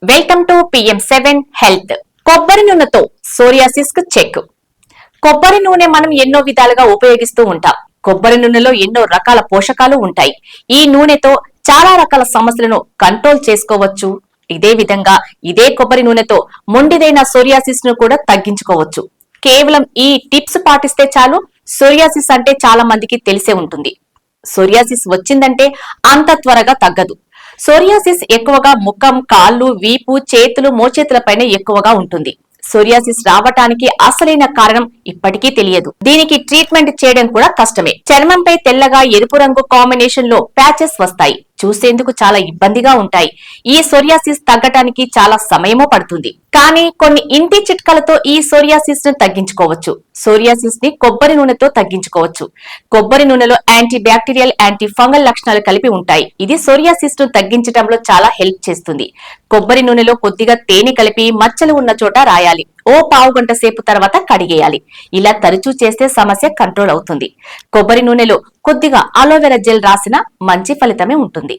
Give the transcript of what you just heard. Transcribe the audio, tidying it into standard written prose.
Welcome to PM7 health. కొబ్బరి నూనెతో psoriasis కు చెక్. కొబ్బరి నూనె మనం ఎన్నో విధాలుగా ఉపయోగిస్తూ ఉంటాం. కొబ్బరి నూనెలో ఎన్నో రకాల పోషకాలు ఉంటాయి. ఈ నూనెతో చాలా రకాల సమస్యలను కంట్రోల్ చేసుకోవచ్చు. ఇదే కొబ్బరి నూనెతో మొండిదైన సోరియాసిస్ ను కూడా తగ్గించుకోవచ్చు. కేవలం ఈ టిప్స్ పాటిస్తే చాలు. సోరియాసిస్ అంటే చాలా మందికి తెలిసే ఉంటుంది. సోరియాసిస్ వచ్చిందంటే అంత త్వరగా తగ్గదు. సోరియాసిస్ ఎక్కువగా ముఖం, కాళ్ళు, వీపు, చేతులు, మోచేతులపైన ఎక్కువగా ఉంటుంది. సోరియాసిస్ రావటానికి అసలైన కారణం ఇప్పటికీ తెలియదు. దీనికి ట్రీట్మెంట్ చేయడం కూడా కష్టమే. చర్మంపై తెల్లగా ఎరుపు రంగు కాంబినేషన్ లో ప్యాచెస్ వస్తాయి. చూసేందుకు చాలా ఇబ్బందిగా ఉంటాయి. ఈ సోరియాసిస్ తగ్గటానికి చాలా సమయమూ పడుతుంది. కానీ కొన్ని ఇంటి చిట్కాలతో ఈ సోరియాసిస్ ను తగ్గించుకోవచ్చు. సోరియాసిస్ ని కొబ్బరి నూనెతో తగ్గించుకోవచ్చు. కొబ్బరి నూనెలో యాంటీ బ్యాక్టీరియల్, యాంటీ ఫంగల్ లక్షణాలు కలిపి ఉంటాయి. ఇది సోరియాసిస్ ను తగ్గించడంలో చాలా హెల్ప్ చేస్తుంది. కొబ్బరి నూనెలో కొద్దిగా తేనె కలిపి మచ్చలు ఉన్న చోట రాయాలి. ఓ పావు గంట సేపు తర్వాత కడిగేయాలి. ఇలా తరచూ చేస్తే సమస్య కంట్రోల్ అవుతుంది. కొబ్బరి నూనెలో కొద్దిగా అలోవెరా జెల్ రాసినా మంచి ఫలితమే ఉంటుంది.